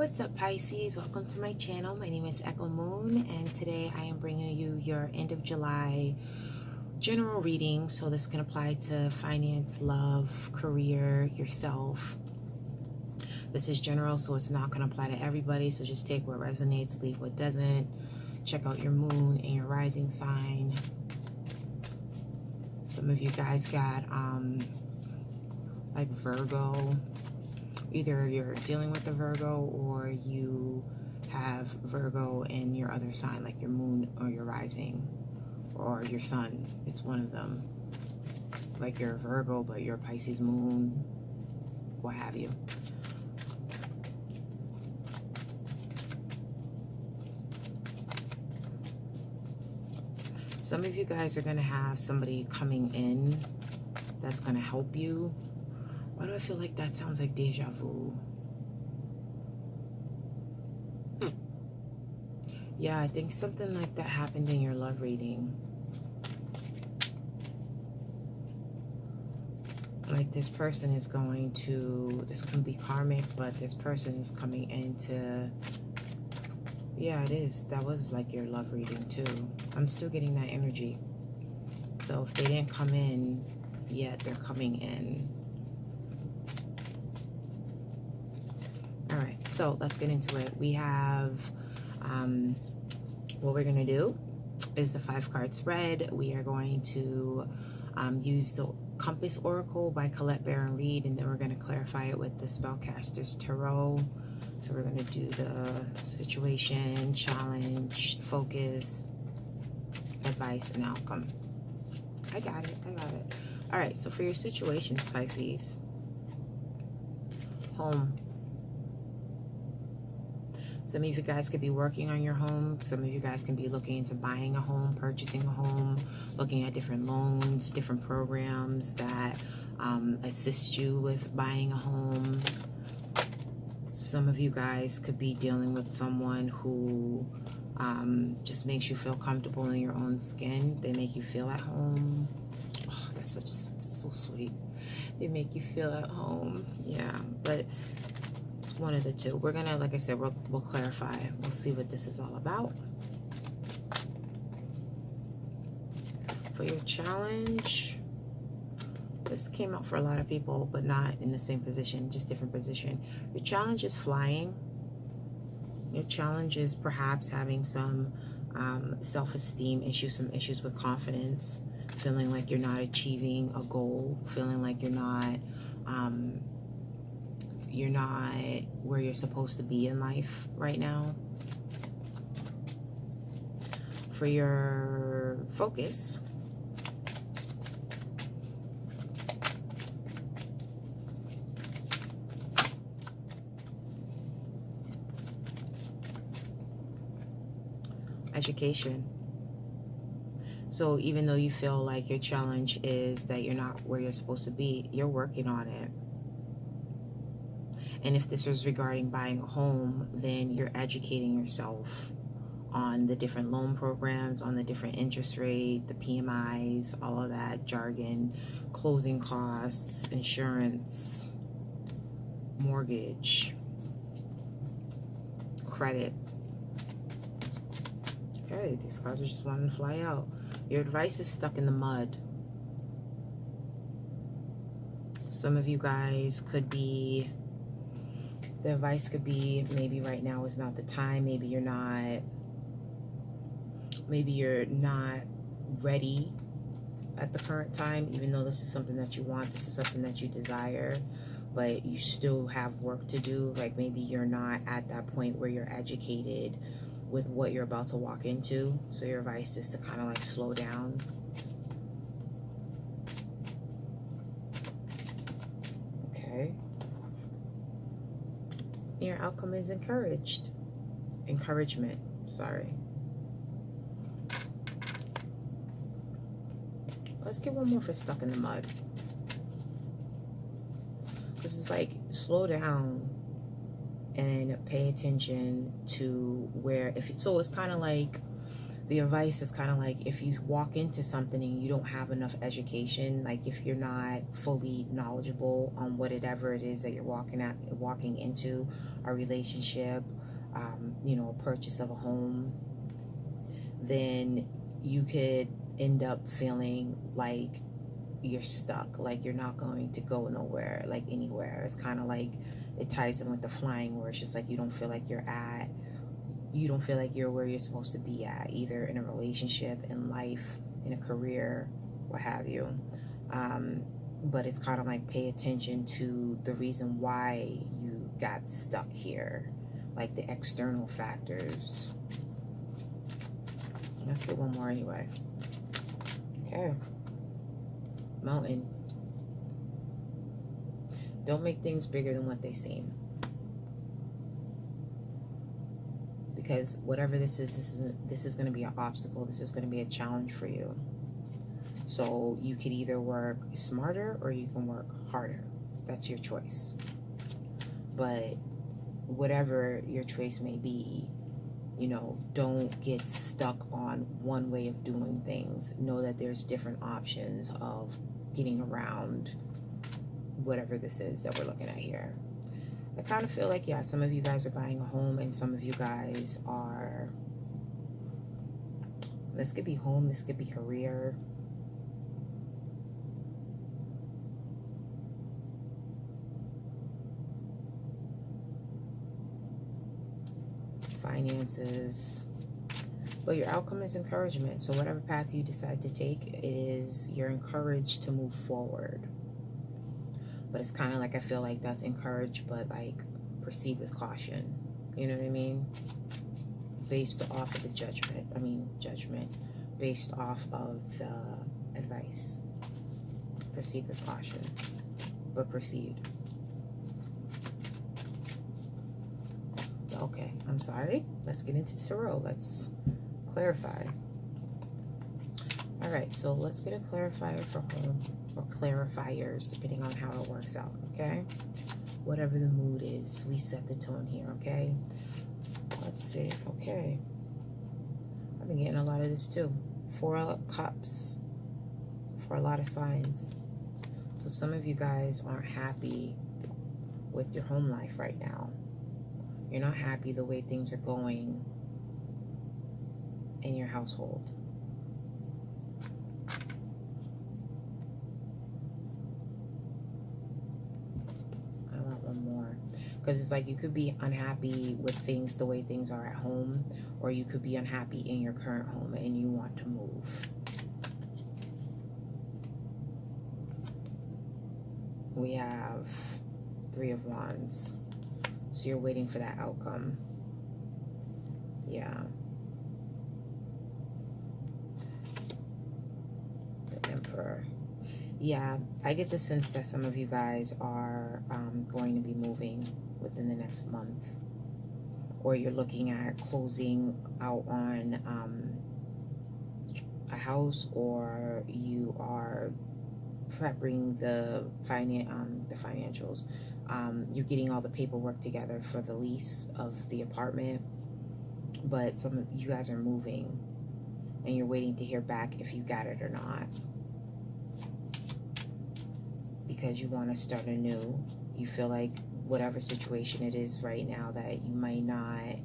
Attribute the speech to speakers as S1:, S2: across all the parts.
S1: What's up, Pisces? Welcome to my channel. My name is Echo Moon, and today I am bringing you your end of July general reading. So this can apply to finance, love, career, yourself. This is general, so it's not going to apply to everybody. So just take what resonates, leave what doesn't. Check out your moon and your rising sign. Some of you guys got like Virgo. Either you're dealing with a Virgo or you have Virgo in your other sign, like your moon or your rising or your sun. It's one of them. Like you're a Virgo, but you're a Pisces moon, what have you. Some of you guys are going to have somebody coming in that's going to help you. Why do I feel like that sounds like deja vu? Yeah, I think something like that happened in your love reading. Like this person is going to, this can be karmic, but this person is coming into, yeah, it is. That was like your love reading too. I'm still getting that energy. So if they didn't come in yet, they're coming in. Alright, so let's get into it. We have, what we're going to do is the 5-card spread. We are going to use the Compass Oracle by Colette Baron Reed, and then we're going to clarify it with the Spellcaster's Tarot. So we're going to do the situation, challenge, focus, advice, and outcome. I got it. Alright, so for your situations, Pisces. Home. Some of you guys could be working on your home. Some of you guys can be looking into buying a home, purchasing a home, looking at different loans, different programs that assist you with buying a home. Some of you guys could be dealing with someone who just makes you feel comfortable in your own skin. They make you feel at home. Oh, that's so sweet. They make you feel at home. Yeah, but it's one of the two. We're gonna, like I said, we'll clarify. We'll see what this is all about. For your challenge, this came out for a lot of people, but not in the same position, just different position. Your challenge is flying. Your challenge is perhaps having some self-esteem issues, some issues with confidence, feeling like you're not achieving a goal, feeling like you're not where you're supposed to be in life right now. For your focus, education. So even though you feel like your challenge is that you're not where you're supposed to be, you're working on it. And if this is regarding buying a home, then you're educating yourself on the different loan programs, on the different interest rate, the PMIs, all of that jargon, closing costs, insurance, mortgage, credit. Okay, these cards are just wanting to fly out. Your advice is stuck in the mud. Some of you guys could be, the advice could be, maybe right now is not the time. Maybe you're not ready at the current time, even though this is something that you want, this is something that you desire, but you still have work to do. Like maybe you're not at that point where you're educated with what you're about to walk into. So your advice is to kind of like slow down. Okay. Your outcome is encouragement, sorry. Let's get one more for stuck in the mud. This is like, slow down and pay attention to where, so it's kind of like the advice is kind of like, if you walk into something and you don't have enough education, like if you're not fully knowledgeable on whatever it is that you're walking into, a relationship, you know, a purchase of a home, then you could end up feeling like you're stuck, like you're not going to go nowhere, like anywhere. It's kind of like, it ties in with the flying, where it's just like you don't feel like you're where you're supposed to be at, either in a relationship, in life, in a career, what have you. But it's kind of like, pay attention to the reason why you got stuck here, like the external factors. Let's get one more anyway. Okay. Mountain. Don't make things bigger than what they seem. Because whatever this is going to be an obstacle. This is going to be a challenge for you. So you could either work smarter or you can work harder. That's your choice. But whatever your choice may be, you know, don't get stuck on one way of doing things. Know that there's different options of getting around whatever this is that we're looking at here. I kind of feel like, yeah, some of you guys are buying a home, and some of you guys are, this could be home, this could be career. Finances. But your outcome is encouragement. So whatever path you decide to take, you're encouraged to move forward. But it's kind of like, I feel like that's encouraged, but like, proceed with caution. You know what I mean? Based off of the judgment. Based off of the advice. Proceed with caution. But proceed. Okay, I'm sorry. Let's get into tarot. Let's clarify. All right, so let's get a clarifier for home, or clarifiers, depending on how it works out, okay? Whatever the mood is, we set the tone here, okay? Let's see, okay. I've been getting a lot of this too. 4 of Cups for a lot of signs. So some of you guys aren't happy with your home life right now. You're not happy the way things are going in your household. I want one more. Because it's like, you could be unhappy with things the way things are at home, or you could be unhappy in your current home and you want to move. We have 3 of Wands. So you're waiting for that outcome. Yeah. The Emperor. Yeah, I get the sense that some of you guys are going to be moving within the next month. Or you're looking at closing out on a house, or you are prepping the financials. You're getting all the paperwork together for the lease of the apartment, but some of you guys are moving and you're waiting to hear back if you got it or not, because you want to start anew. You feel like whatever situation it is right now, that you might not,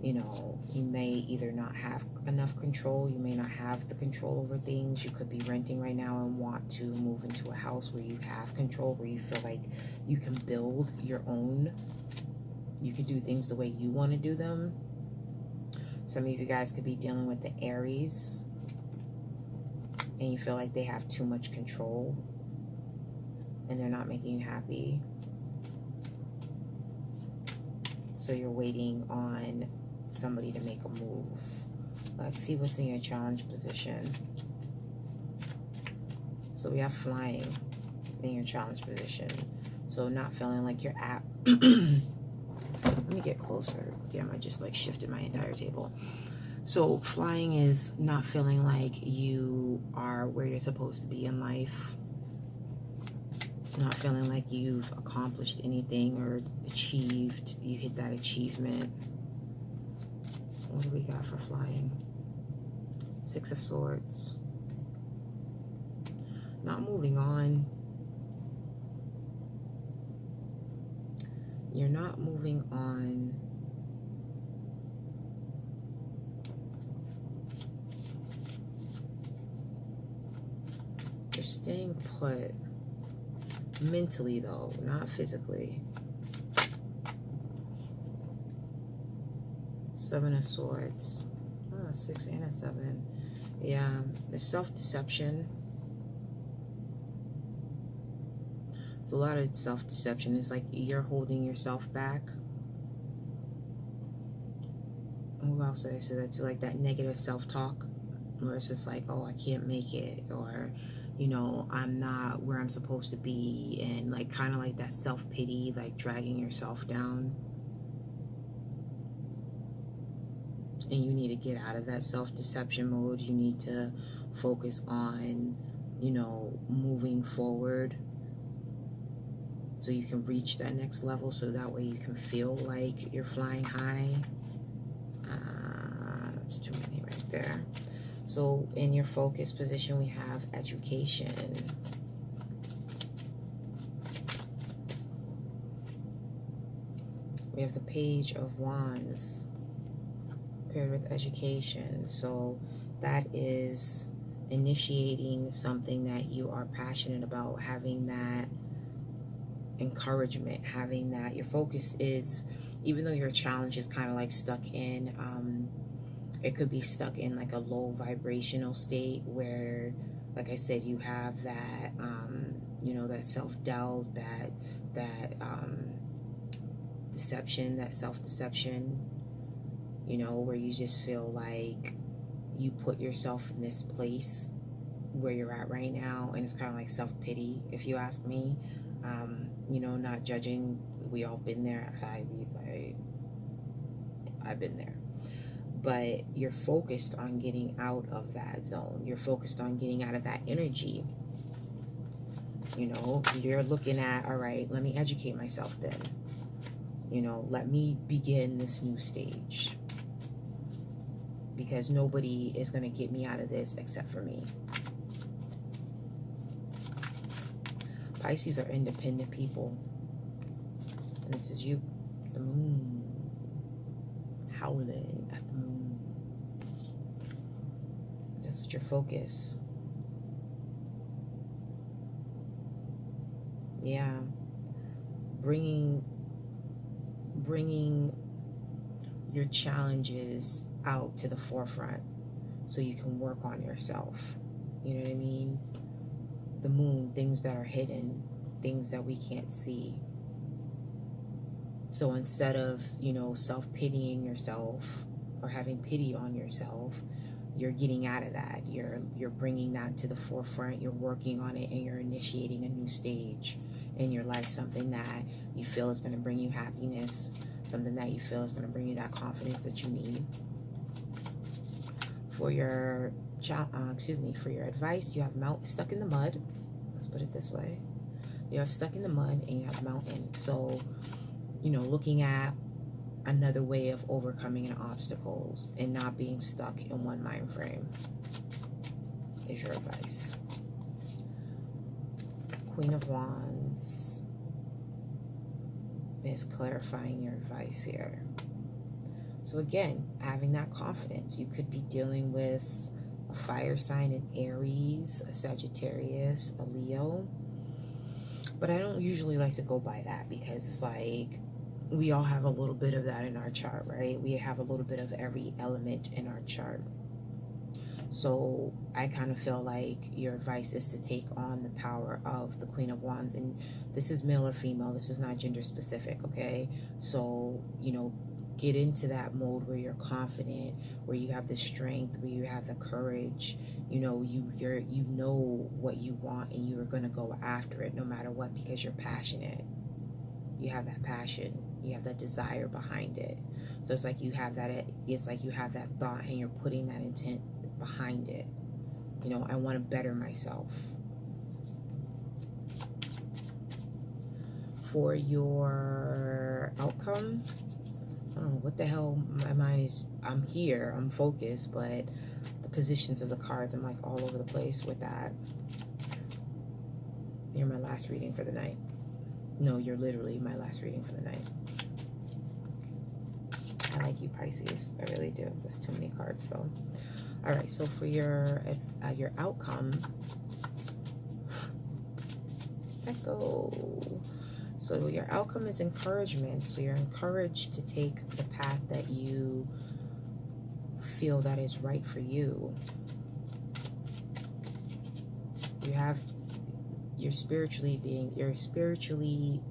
S1: you know, you may either not have enough control, you may not have the control over things. You could be renting right now and want to move into a house where you have control, where you feel like you can build your own. You can do things the way you want to do them. Some of you guys could be dealing with the Aries, and you feel like they have too much control and they're not making you happy. So you're waiting on somebody to make a move. Let's see what's in your challenge position. So we have flying in your challenge position. So not feeling like you're at let me get closer. Damn, I just like shifted my entire table. So flying is not feeling like you are where you're supposed to be in life. Not feeling like you've accomplished anything or achieved. You hit that achievement. What do we got for flying? Six of Swords. Not moving on. You're not moving on. You're staying put. Mentally, though, not physically. Seven of Swords. Oh, 6 and a 7. Yeah, the self-deception. It's a lot of self-deception. It's like you're holding yourself back. Who else did I say that to? Like that negative self-talk, where it's just like, oh, I can't make it, or, you know, I'm not where I'm supposed to be, and like kind of like that self-pity, like dragging yourself down. And you need to get out of that self-deception mode. You need to focus on, you know, moving forward so you can reach that next level, so that way you can feel like you're flying high. That's too many right there. So in your focus position, we have education. We have the Page of Wands paired with education. So that is initiating something that you are passionate about, having that encouragement, having that. Your focus is, even though your challenge is kind of like stuck in, it could be stuck in like a low vibrational state where, like I said, you have that, you know, that self-doubt, that deception, that self-deception, you know, where you just feel like you put yourself in this place where you're at right now, and it's kind of like self-pity, if you ask me. You know, not judging. We all been there. I've been there. But you're focused on getting out of that zone. You're focused on getting out of that energy. You know, you're looking at, all right, let me educate myself then. You know, let me begin this new stage. Because nobody is going to get me out of this except for me. Pisces are independent people. And this is you. The moon. Howling at the moon. That's what your focus. Yeah. Bringing your challenges out to the forefront so you can work on yourself. You know what I mean? The moon, things that are hidden, things that we can't see. So instead of, you know, self-pitying yourself or having pity on yourself, you're getting out of that. You're bringing that to the forefront. You're working on it, and you're initiating a new stage in your life, something that you feel is going to bring you happiness, something that you feel is going to bring you that confidence that you need. For your for your advice, you have stuck in the mud. Let's put it this way. You have stuck in the mud and you have mountain. So, you know, looking at another way of overcoming an obstacle and not being stuck in one mind frame is your advice. Queen of Wands is clarifying your advice here. So again, having that confidence. You could be dealing with a fire sign, an Aries, a Sagittarius, a Leo. But I don't usually like to go by that, because it's like we all have a little bit of that in our chart, right? We have a little bit of every element in our chart. So I kind of feel like your advice is to take on the power of the Queen of Wands. And this is male or female. This is not gender specific, okay? So, you know, get into that mode where you're confident, where you have the strength, where you have the courage. You know, you know what you want, and you are going to go after it no matter what, because you're passionate. You have that passion. You have that desire behind it. So it's like you have that. It's like you have that thought, and you're putting that intent behind it. You know, I want to better myself. For your outcome, I don't know what the hell my mind is. I'm here, I'm focused, but the positions of the cards. I'm like all over the place with that. You're my last reading for the night. No, you're literally my last reading for the night. I like you, Pisces. I really do. There's too many cards, though. All right, so for your outcome, Echo. So your outcome is encouragement. So you're encouraged to take the path that you feel that is right for you. You're spiritually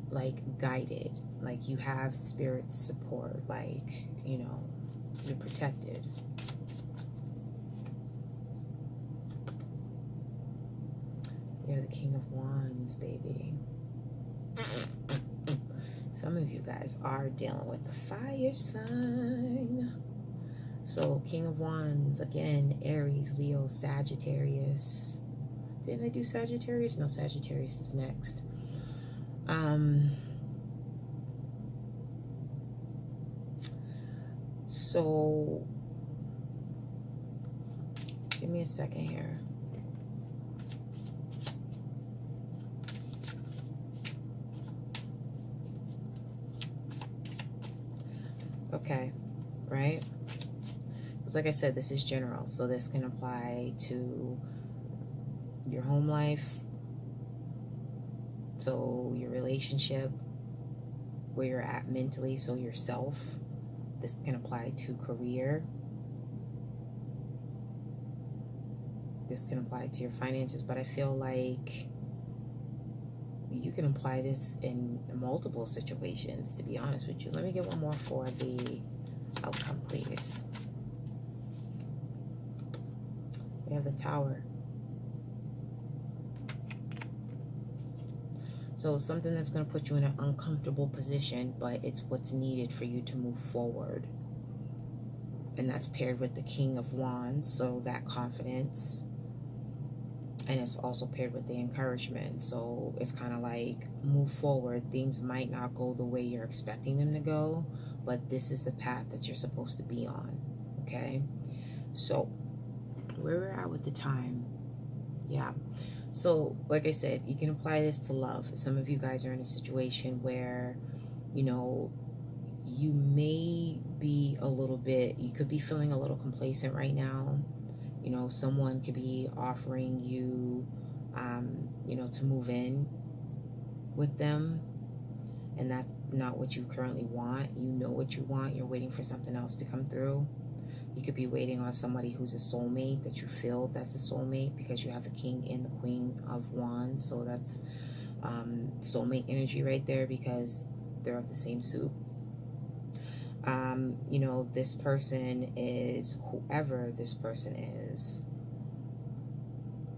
S1: like guided, like you have spirit support, like, you know, you're protected. You're the King of Wands, baby. Some of you guys are dealing with the fire sign. So King of Wands, again, Aries, Leo, Sagittarius. Didn't I do Sagittarius? No, Sagittarius is next. So give me a second here. Okay, right? Because like I said, this is general, so this can apply to your home life, so your relationship, where you're at mentally, so yourself. This can apply to career. This can apply to your finances, but I feel like you can apply this in multiple situations, to be honest with you. Let me get one more for the outcome, please. We have the Tower. So something that's going to put you in an uncomfortable position, but it's what's needed for you to move forward. And that's paired with the King of Wands, so that confidence. And it's also paired with the encouragement. So it's kind of like, move forward. Things might not go the way you're expecting them to go, but this is the path that you're supposed to be on. Okay? So where we're at with the time. Yeah. So like I said, you can apply this to love. Some of you guys are in a situation where, you know, you may be a little bit, you could be feeling a little complacent right now. You know, someone could be offering you, you know, to move in with them. And that's not what you currently want. You know what you want. You're waiting for something else to come through. You could be waiting on somebody who's a soulmate, that you feel that's a soulmate, because you have the King and the Queen of Wands. So that's soulmate energy right there, because they're of the same soup. You know, this person is, whoever this person is,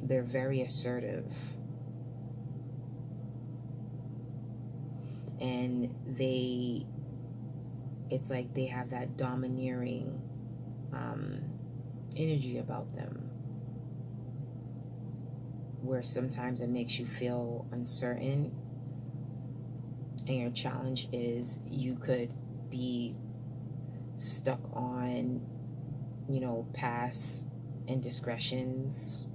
S1: they're very assertive. And it's like they have that domineering energy about them, where sometimes it makes you feel uncertain. And your challenge is, you could be stuck on, you know, past indiscretions,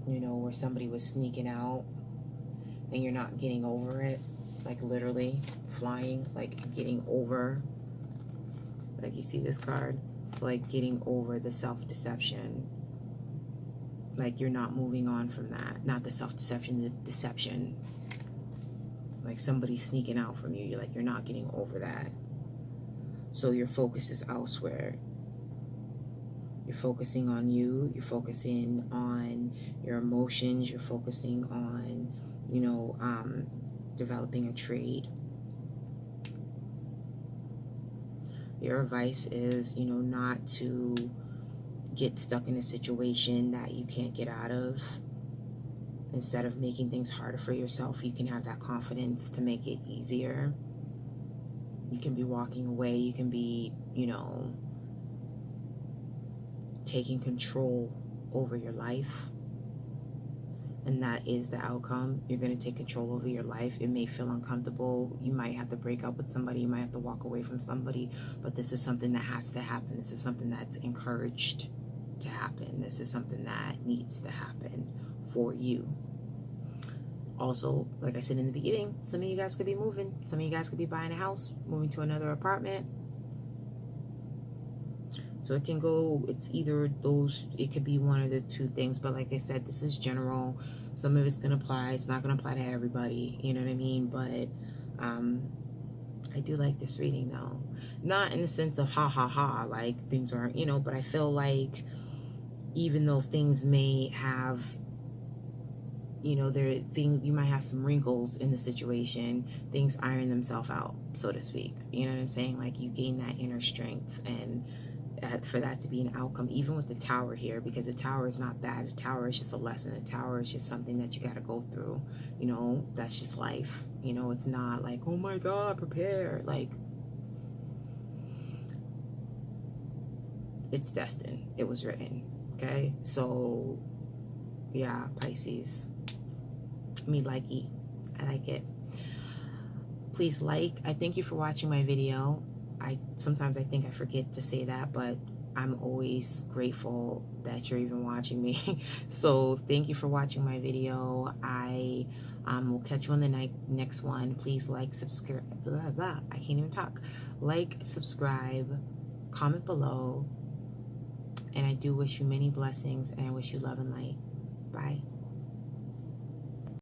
S1: you know, where somebody was sneaking out and you're not getting over it, like literally flying, like getting over, like you see this card, it's like getting over the self-deception, like you're not moving on from that. Not the self-deception, the deception, like somebody's sneaking out from you, you're like, you're not getting over that. So your focus is elsewhere. You're focusing on you. You're focusing on your emotions. You're focusing on, you know, developing a trade. Your advice is, you know, not to get stuck in a situation that you can't get out of. Instead of making things harder for yourself, you can have that confidence to make it easier. You can be walking away. You can be, you know, taking control over your life. and that is the outcome. You're going to take control over your life. It may feel uncomfortable. You might have to break up with somebody. You might have to walk away from somebody, but this is something that has to happen. This is something that's encouraged to happen. This is something that needs to happen for you. Also, like I said in the beginning, some of you guys could be moving. Some of you guys could be buying a house, moving to another apartment. So it can go, it's either those, it could be one of the two things. But like I said, this is general. Some of it's going to apply. It's not going to apply to everybody. You know what I mean? But I do like this reading, though. Not in the sense of ha, ha, ha, like things aren't, you know, but I feel like even though things may have, you know, you might have some wrinkles in the situation, things iron themselves out, so to speak. You know what I'm saying? Like you gain that inner strength, and for that to be an outcome, even with the Tower here, because the Tower is not bad. The Tower is just a lesson. The Tower is just something that you got to go through. You know, that's just life. You know, it's not like, oh my God, prepare. Like, it's destined. It was written. Okay? So, yeah, Pisces. Me likey. I like it. Please like. I thank you for watching my video. Sometimes I think I forget to say that, but I'm always grateful that you're even watching me. So thank you for watching my video. I will catch you on the next one. Please like, subscribe. Blah, blah. I can't even talk. Like, subscribe, comment below, and I do wish you many blessings, and I wish you love and light. Bye.